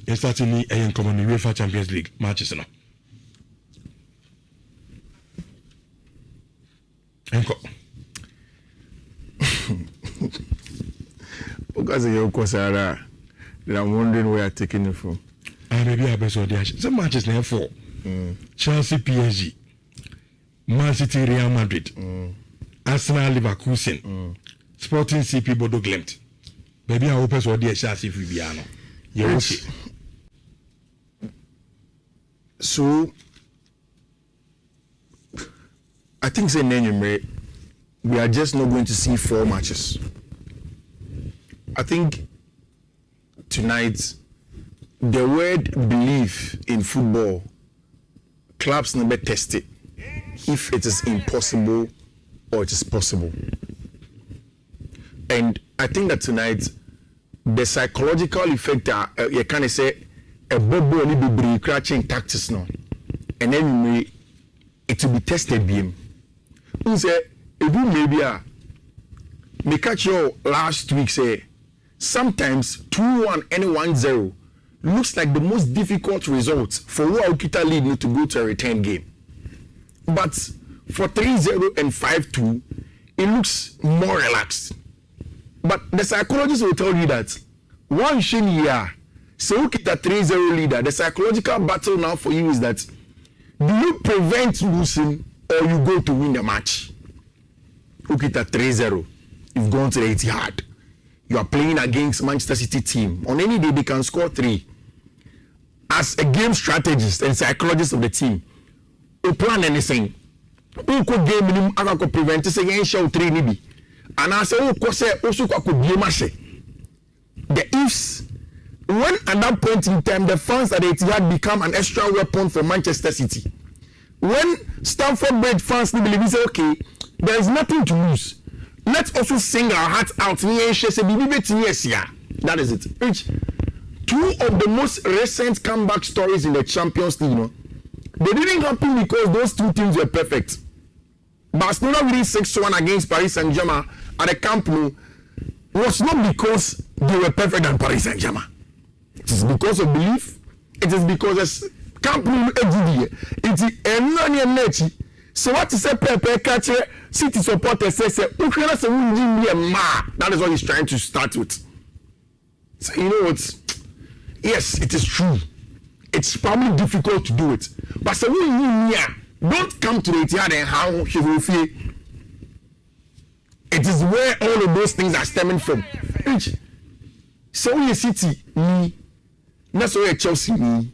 Certainly a common UEFA Champions League matches now. Because you're Kosara, then I'm wondering where you're taking it from. Maybe I best audition. Some matches now for Chelsea, PSG, Man City, Real Madrid, Arsenal, Leverkusen, Sporting CP, Bodo Glimt. Maybe I hope so. Chelsea, Fibiano. Yes. So, I think we are just not going to see 4 matches. I think tonight, the word belief in football, clubs never test it if it is impossible or it is possible. And I think that tonight, the psychological effect, you can say, a bubble only be crashing tactics now, and then it will be tested. Beam, who say, if you maybe me catch your last week say, sometimes 2-1 and 1-0 looks like the most difficult result for who Aukita lead need to go to a return game, but for 3-0 and 5-2, it looks more relaxed. But the psychologists will tell you that one year, so you get a 3-0 leader. The psychological battle now for you is that do you prevent losing or you go to win the match? You get a 3-0. You've gone to the Etihad. You are playing against Manchester City team. On any day they can score 3. As a game strategist and psychologist of the team, you plan anything. You could game minimum I could prevent this against show 3 nibi. And I say, also could be a match. The ifs. When at that point in time, the fans at Etihad become an extra weapon for Manchester City. When Stamford Bridge fans believe, we say, okay, there is nothing to lose. Let's also sing our hearts out. That is it. Which 2 of the most recent comeback stories in the Champions League, they didn't happen because those 2 teams were perfect. Barcelona winning 6-1 against Paris Saint-Germain at the Camp Nou was not because they were perfect than Paris Saint-Germain. It is because of belief. It is because as Camp Nou it is a so what is a Pepe catcher City supporters say that is what he's trying to start with. So you know what? Yes, it is true. It's probably difficult to do it. But so don't come to the Etihad and how he will feel. It is where all of those things are stemming from. So you City, me, that's where Chelsea, me.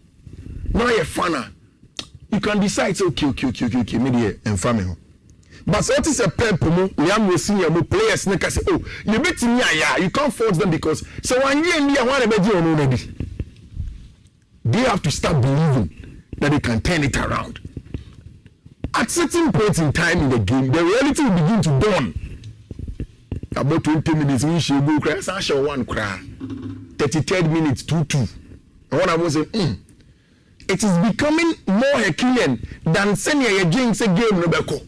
Now you're fan. You can decide, okay, maybe and family. But what is a purple? Liam will see your players. Say, oh, you beat me, yeah. You can't force them because so 1 year and me, I want to bet you already. They have to start believing that they can turn it around. At certain points in time in the game, the reality will begin to dawn. About 20 minutes, we should go cry. Sasha 1 cry. 33rd minute, 2-2. And what I was saying, it is becoming more Herculean than senior James a game Rebecca.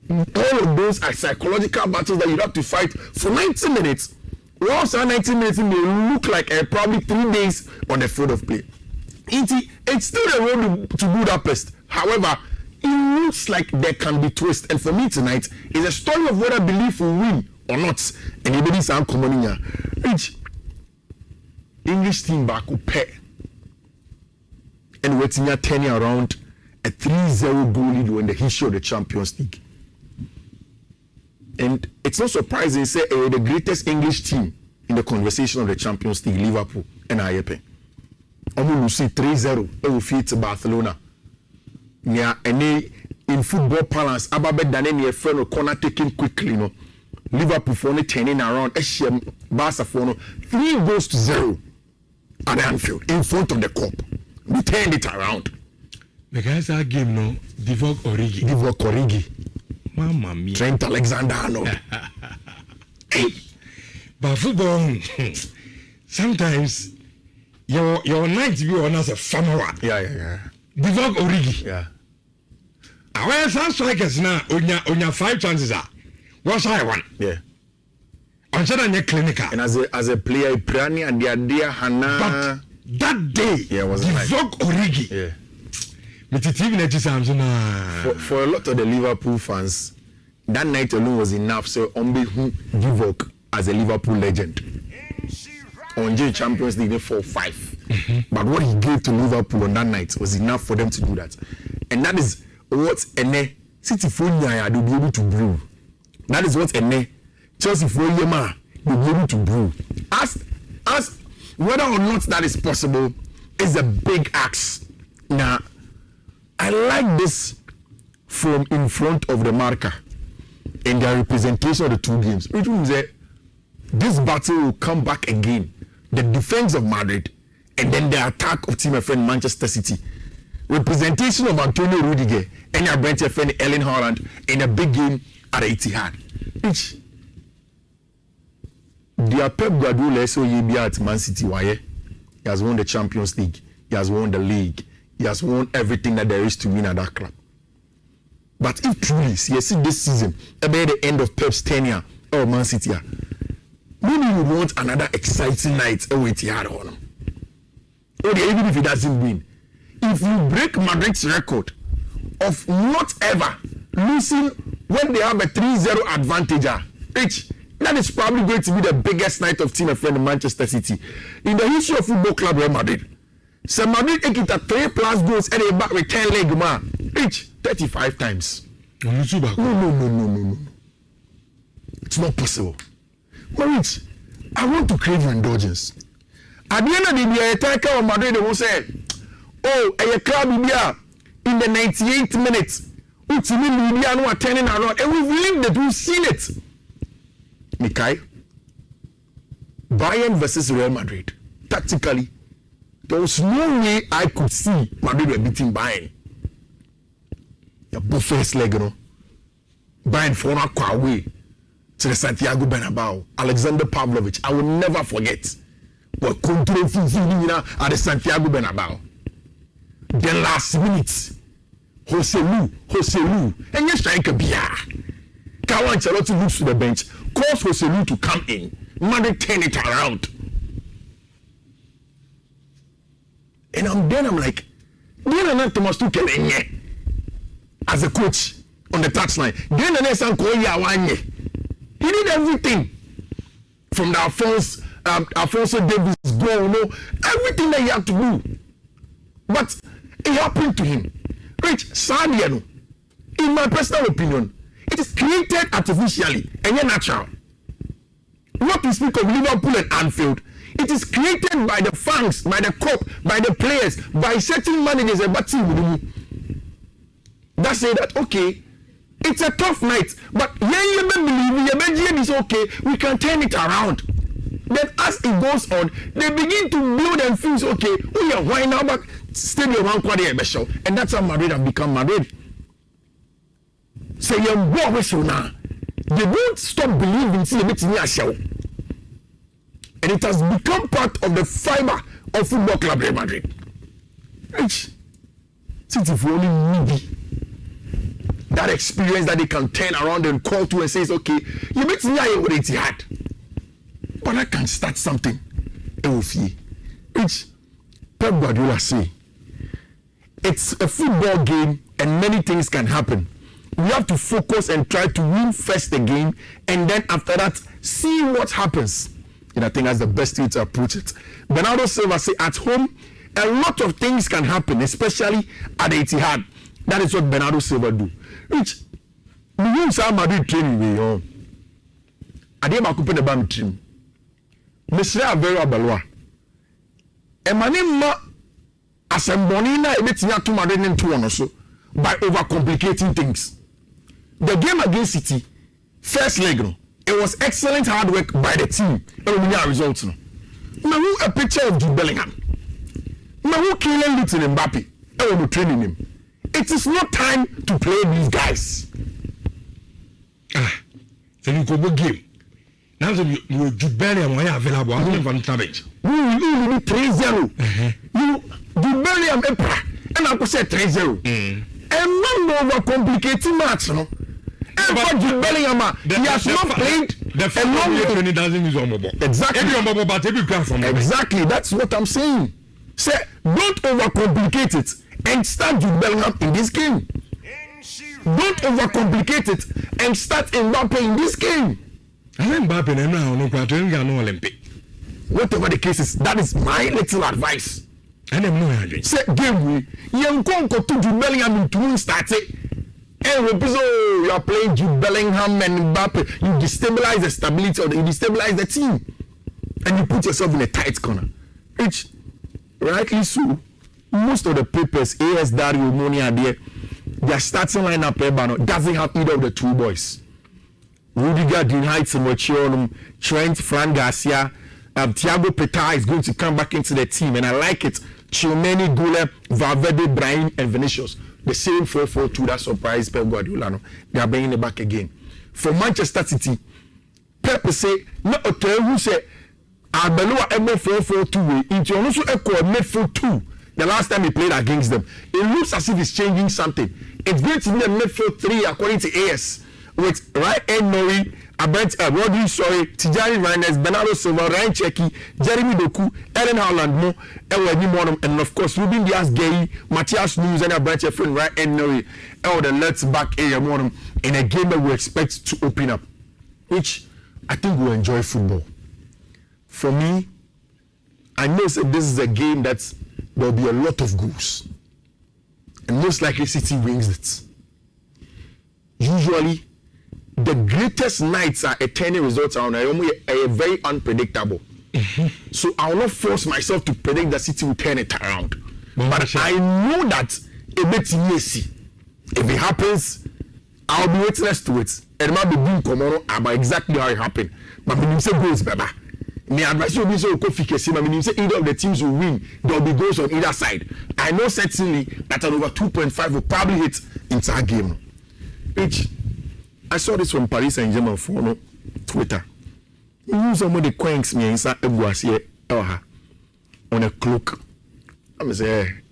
All of those are psychological battles that you have to fight for 90 minutes. Once 90 minutes may look like probably 3 days on the field of play. It's still a road to Budapest. However, it looks like there can be twist. And for me tonight, is a story of whether belief will win or not. And everybody sound common here. Which English team back will pay. And we're turning around a 3-0 goal lead in the history of the Champions League. And it's not surprising, say, the greatest English team in the conversation of the Champions League, Liverpool and Ayepe. Omo see 3-0, they will defeat Barcelona. Yeah, and in football balance, Ababe than any friend or corner taking quickly, you know. Liverpool for only turning around, Barca for 3-0 at Anfield in front of the cup. We turned it around. The guys that game, no, Divock Origi. Mamma mia. Trent Alexander-Arnold. Hey, but football, sometimes your night be on as a farmer. Yeah. Divock Origi. Yeah. Our some strikers now, on your 5 chances are. What's I want? Yeah. On said clinical. And as a player, Prani and the idea Hana. But that day, Divok Origi. Yeah. For a lot of the Liverpool fans, that night alone was enough. So Ombe who Divok as a Liverpool legend. On J Champions League 4-5. But what he gave to Liverpool on that night was enough for them to do that. And that is what City Fonya will be able to brew. That is what Chelsea Foyema will be able to brew. As whether or not that is possible is a big ask. Now, I like this from in front of the marker in their representation of the two games. Which means that this battle will come back again. The defense of Madrid and then the attack of team friend Manchester City. Representation of Antonio Rudiger and your Brent friend Erling Haaland in a big game at Etihad. Which their Pep Guardiola so he be at Man City. Why? He has won the Champions League. He has won the league. He has won everything that there is to win at that club. But if truly, you see this season, about the end of Pep's tenure or Man City, maybe you want another exciting night with Etihad on him. Even if he doesn't win, if you break Madrid's record of not ever losing when they have a 3-0 advantage, that is probably going to be the biggest night of team friend in Manchester City in the history of football club Real Madrid. So Madrid take it at 3+ goals and a back with 10 leg man. Reach 35 times. No. It's not possible. But Rich, I want to crave your indulgence. At the end of the day, attacker of Madrid will say, oh, a club in the 98th minute. Ultimately, we are not turning around. And we've lived it, we've seen it. Mikai, Bayern versus Real Madrid. Tactically, there was no way I could see Madrid were beating Bayern. The both first leg, Bayern for away to the Santiago Bernabeu. Alexander Pavlovich, I will never forget. But control Fifi at the Santiago Bernabeu. The last minute, Joselu, and you strike a beer. Kawan Charlotte moves to the bench, calls Joselu to come in. Madrid turn it around. And I'm like, Thomas Tuchel as a coach on the touchline. He did everything from the Alfonso Davies goal, everything that he had to do. But it happened to him. Rich, Sadiano, in my personal opinion, it is created artificially and yet natural. Not to speak of Liverpool and Anfield, it is created by the fans, by the cop, by the players, by certain managers and team. That say that okay, it's a tough night, but it's okay, we can turn it around. Then as it goes on, they begin to build and feel okay, we are why now back stadium and that's how Madrid have become Madrid. So you're more now. They won't stop believing see a show. And it has become part of the fiber of football club Real Madrid. Rich, City for only maybe that experience that they can turn around and call to and say, okay, you meet me with Etihad, but I can start something. Rich, Pep Guardiola say, it's a football game and many things can happen. We have to focus and try to win first the game, and then after that, see what happens. And I think that's the best way to approach it. Bernardo Silva say at home, a lot of things can happen, especially at the Etihad. That is what Bernardo Silva do. Which, we use our Madrid training way. I did my couple of bam team. Nhyira very abelwa. Emanima asembonina ebetinya to Madrid into one also by overcomplicating things. The game against City, first leg, it was excellent hard work by the team. And we got results. Now, a picture of Jude Bellingham. Now, who killing Luton Mbappe? And we're training him. It is not time to play these guys. So you go game. Now, you Jude Bellingham are available. I don't want to damage. We will be 3-0. You Jude Bellingham, and I could say 3-0. And not over complicating match, no. And for Jude Bellingham, he has not played The fact that training doesn't use Omobo. Exactly. Every Omobo, but every craft from exactly. That's what I'm saying. Say, don't overcomplicate it and start Jude Bellingham in this game. Don't overcomplicate it and start Mbappe in this game. I think Mbappe no Olympic. Whatever the case is, that is my little advice. And I'm no say game we you can't go to Jude Bellingham to start it. And you are playing Jude Bellingham and Mbappe. You destabilize the stability or you destabilize the team, and you put yourself in a tight corner. Which, rightly so, most of the papers, AS Dario, Moni are there. Their starting lineup doesn't have either of the two boys. Rudiger, Dean Heights, and Trent, Fran Garcia, Thiago Petr is going to come back into the team, and I like it. Tchouameni, Goulet, Valverde, Brahim, and Vinicius. The same 4-4-2 that surprised Pep Guardiola. No? They are bringing it back again. For Manchester City, Pep say, no, who say, Arbeloa ever 4-4-2 way, into also a midfield 2. The last time he played against them, it looks as if it's changing something. It's going to be a midfield 3 according to AS, with right end Nori, Rodri, Tijani Reinders, Bernardo Silva, Ryan Cherki, Jeremy Doku, Ellen Haaland, and of course Ruben Dias, Gay, Matthias Nunes, and Brent friend right end Nori, the left back area in a game that we expect to open up, which I think we'll enjoy football. For me, I know that this is a game that there'll be a lot of goals, and most likely City wins it. Usually, the greatest nights are attaining results are very unpredictable. So I will not force myself to predict that City will turn it around. But I know that a bit easy. If it happens, I'll be witness to it. And it might be doing tomorrow about exactly how it happened. But when you say goals, Baba, my advice will be so efficacy. But when you say either of the teams will win, there will be goals on either side. I know certainly that an over 2.5 will probably hit into a game. Which I saw this from Paris Saint-Germain for Twitter. You some of the quanks me inside on a cloak. I'm saying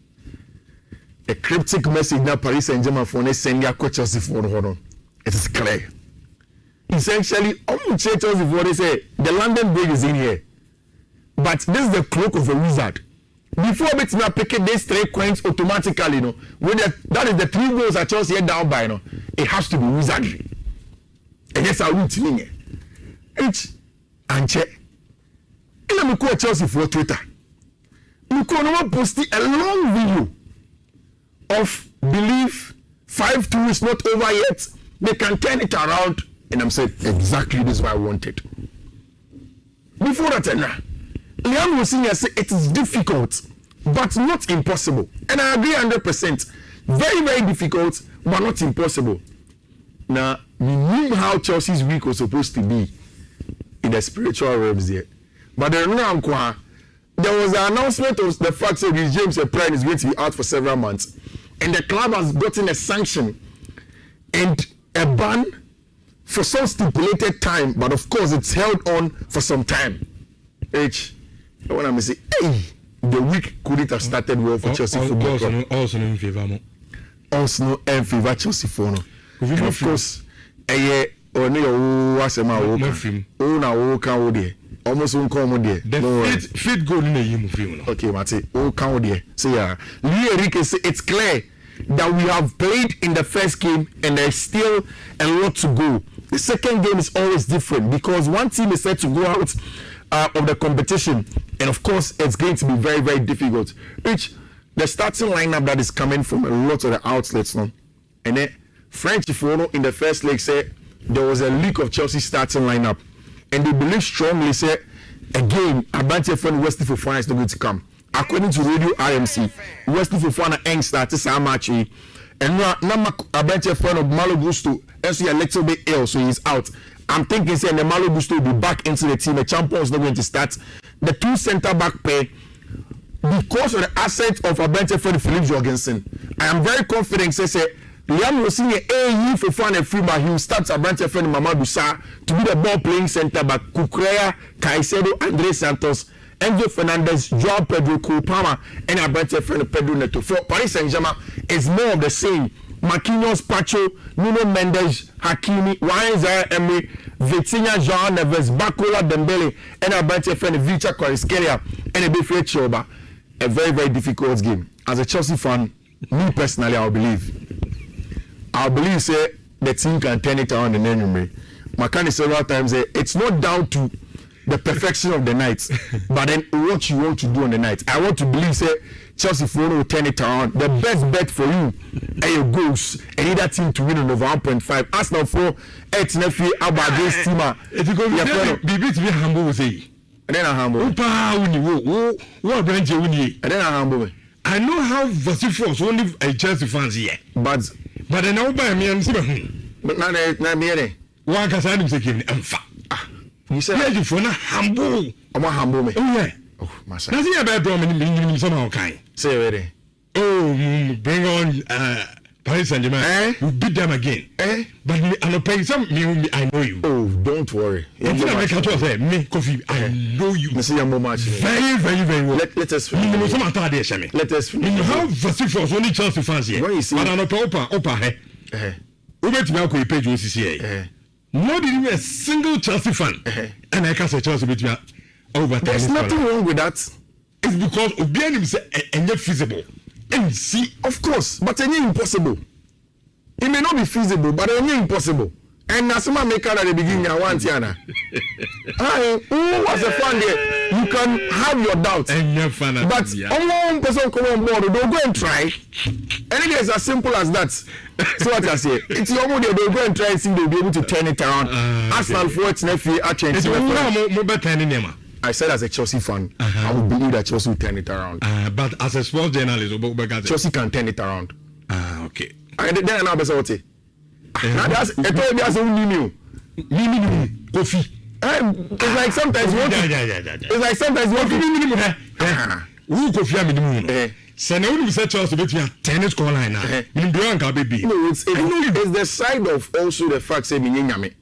a cryptic message now Paris Saint-Germain for send their coaches for it is clear. Essentially, Chelsea for they say the London Bridge is in here. But this is the cloak of a wizard. Before it's not picking these 3 coins automatically, when that is the 3 goals that Chelsea head down by, it has to be wizardry. And yes, I will tell you. It's and check. And I'm going to Chelsea for Twitter. I'm going to post a long video of belief 5-2 is not over yet. They can turn it around. And I'm saying exactly this is what I wanted. Before that, Liam was saying it is difficult, but not impossible. And I agree 100%. Very, very difficult, but not impossible. Now, we knew how Chelsea's week was supposed to be in the spiritual realms there. But there was an announcement of the fact that James Prime is going to be out for several months. And the club has gotten a sanction and a ban for some stipulated time. But of course, it's held on for some time. When I'm saying, hey, the week couldn't have started well for Chelsea football club. Also in favor. Also in favor Chelsea for no. And of course, only was a man almost won't come there. The fit goal in the film. Okay, Mate, come there. So yeah, it's clear that we have played in the first game and there's still a lot to go. The second game is always different because one team is set to go out of the competition, and of course it's going to be very, very difficult. The starting lineup that is coming from a lot of the outlets now, and then French Fono in the first leg said there was a leak of Chelsea starting lineup, and they believe strongly say again Abante Fon Wesley Fofana is not going to come. According to Radio RMC, Wesley Fofana ain't started some match, and now Abante Fon of Malo Gusto is a little bit ill, so he's out. I'm thinking saying the Malo Gusto will be back into the team. The champion is not going to start. The 2 centre back pair, because of the asset of Abante Fon Philip Jorgensen, I am very confident. Say Liam was seeing a for fun and free, but he will start Abante Fon Mamadou Sarr to be the ball playing centre back. Kukureya, Caicedo, Andre Santos, Enzo Fernandez, Joao Pedro, Kupama, and Abante Fon Pedro Neto. For Paris Saint-Germain, it's more of the same. Marquinhos, Pacho, Nuno Mendes, Hakimi, Ryan Zara Emery, Vitinha, Jean Neves, Bakola, Dembele, and a bunch of friend Vicha Kvaratskhelia, and a bit for Choba. A very, very difficult game. As a Chelsea fan, me personally, I believe, say the team can turn it around in any way. Makani several times say it's not down to the perfection of the night, but then what you want to do on the night. I want to believe say Chelsea will turn it around. The best bet for you are your goals. And either team to win on over 1.5. Arsenal for 8 Nefi about this team. If you go to be humble, say. And then I humble. What branch you win? And then I humble. I know how vociferous only a Chelsea fans here. But then I'll buy me and see. But not me. One can say I'm fat. You said you for not humble. I'm humble me. Oh yeah. Oh, my son. That's a bad problem in somehow kind. Say ready. Oh, bring on Paris Saint-Germain. You beat them again. But I'm paying some. I know you. Oh, don't worry. Me, Kofi, I know you. See your much. Very, very, very well. Let us finish. Let us finish. How vociferous only Chelsea fans here. When you see, but I'm opa. We went to my page OCCA. Not even a single Chelsea fan. And I can't say Chelsea between over. There's nothing wrong with that. It's because Obianim say and yet feasible. And see, of course, but it's impossible. It may not be feasible, but it's impossible. And Nasima make at the beginning, I want Tiana. Who was a fan there? You can have your doubts. And you're fan of but one person come on board, don't go and try. And it is as simple as that. So what I say, it's your money, they'll go and try and see they'll be able to turn it around. Arsenal for it's Nefi, I said as a Chelsea fan, I would believe that Chelsea will turn it around. But as a sports journalist, Chelsea can turn it around. Okay. Then I know better what it. Now that's a told you as a new Kofi. It's like sometimes what it's like sometimes what who Kofi am the Send only say Chelsea between tennis score line now. Baby. No, it's the side of also the fact say me.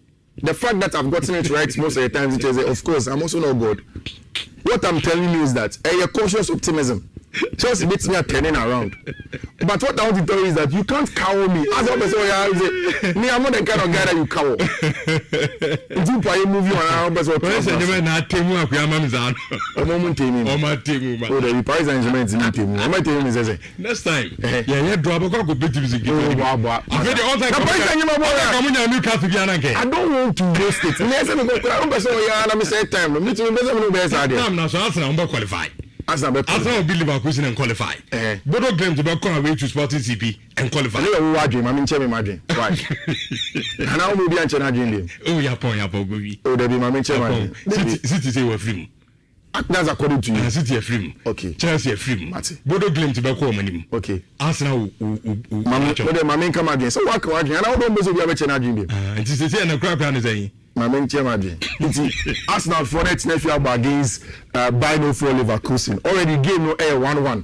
The fact that I've gotten it right most of the times, it is of course I'm also not good. What I'm telling you is that a cautious optimism. Chelsea beats me at turning around. But what I want to tell you is that you can't cower me. As I say, me, I'm not the kind of guy that you cower. If you play a movie on our best, what I'm saying, Paris Saint-Germain is my team. I'm telling you, next time, yeah, drop a couple of bits. I don't want to waste it. I'm qualify. Arsenal will be Leverkusen and qualify. Bodo claim to be away to Sporting CP and qualify. I mean, imagine. Right. And I will be answering. Oh, yeah, point. Oh, there be my chairman. City say we're free. That's according to you. City a free. Okay. Chelsea a free. Bodo claim to be qualify. Okay. Arsenal my main come again. So what can I don't be able to change. And this is a crap plan is saying. My main chairman. Arsenal for next nephew against Bino for Leverkusen. Already game no air 1-1.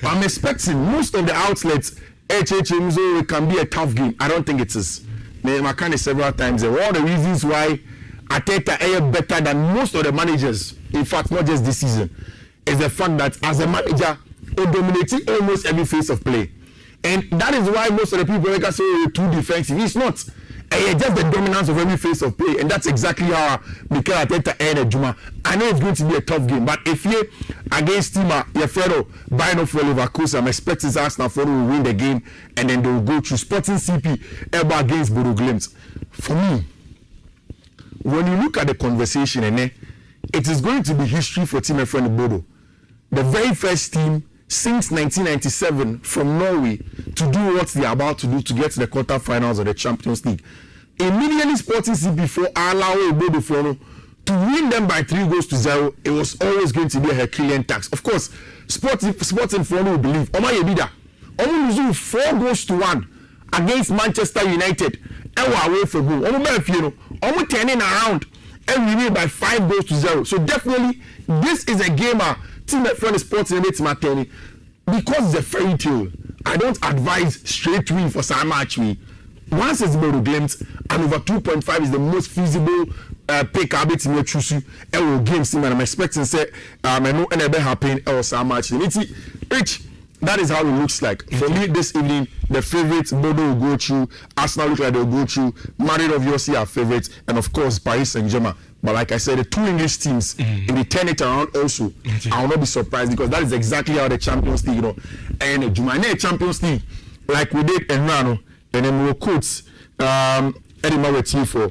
I'm expecting most of the outlets HHM can be a tough game. I don't think it is. I can several times. One of the reasons why Arteta air better than most of the managers, in fact not just this season, is the fact that as a manager he dominating almost every phase of play. And that is why most of the people like say too defensive. It's not. Just the dominance of every phase of play, and that's exactly how Mikel Arteta ended Juma. I know it's going to be a tough game, but if you against Tima, Yefredo, Bino for Leverkusen, I'm expecting Arsenal to win the game, and then they will go to Sporting CP ever against Bodo Glimt. For me, when you look at the conversation, it is going to be history for Team Friend Bodo. The very first team since 1997 from Norway to do what they are about to do to get to the quarterfinals of the Champions League. Immediately Sporting CP for allow Bodo to win them by 3-0. It was always going to be a Herculean task. Of course, Sporting will believe Oma Yebida lose 4-1 against Manchester United. Away from home. Omo turning around and we win by 5-0. So definitely this is a game Team Friend Sports in it Mateni because it's a fairy tale. I don't advise straight win for some match. Once it's Bodo Glimt and over 2.5 is the most feasible pick a bit in your choose games and I'm expecting say I know and happen or some match. Rich that is how it looks like. For me, this evening, the favorites, Bodo will go through, Arsenal look like they'll go through, Madrid obviously are favorites, and of course, Paris Saint-Germain. But like I said, the two English teams, if they turn it around also, I will not be surprised because that is exactly how the Champions League, and the Jumane Champions League, like we did in Rano, and then we will quote Eddie Maweti for,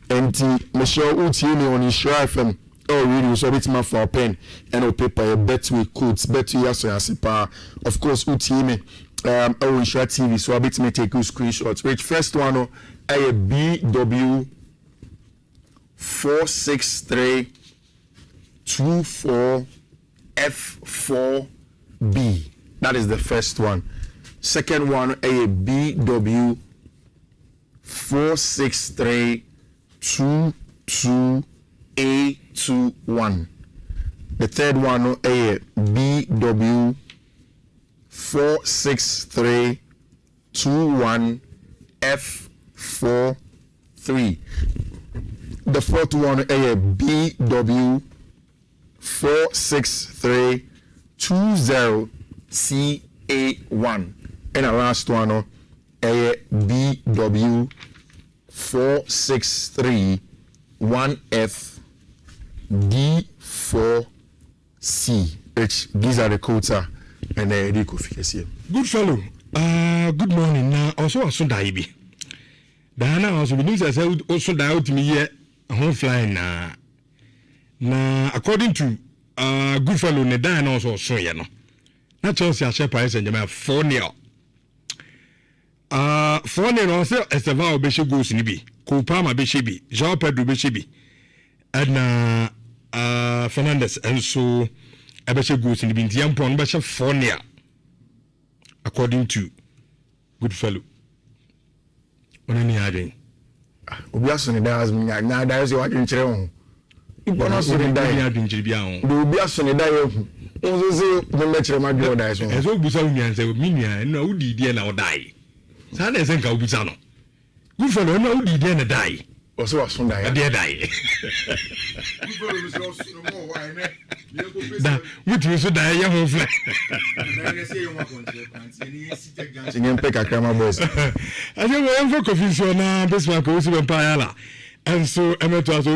and Michelle Utiemi on Nhyira FM. Oh, really? So it's my for pen and a paper, bet we quotes, bet we also of course, Utiemi, Nhyira TV. So I bet me take you screenshots. Which first one, a BW 46324F4B. That is the first one. Second one, a BW 46322A21. The third one, a BW 46321F43. The fourth one, a BW 46320CA1. And the last one, a BW 463-1FD4C. These are the codes, and the coefficient. Good fellow. Good morning. Now, also, Daibi. Diana also means I said also die to me here home flying na according to good fellow ne Diana also so ya no. Na Chelsea a share Paris Saint-Germain 4-0. 4-0 also Estevao obeshe goals ni bi. Kopama beshe bi. Joao Pedro beshe bi. And Fernandes also abeshe goals ni bi. Ntiampo no beshe 4-0 according to good fellow. Onani adwen obi asone da as nya da as wa dwenkyere ho ipo no so da ya dwenkyere bia ho do obi asone da ye hu onzo se no mekere ma dwo da so ezo busa unyanse minia na udi die na odai sa na ese nka obusa no gufa no na udi die na dai oso aso da ya die dai gufa no so no mo wa ene da mutu so da ya ho fly na ne se yo ma kontre kwanti ni site gan singen pe kakra boys aje wo enfo confusion na besma ko usi bempa yala and so emeto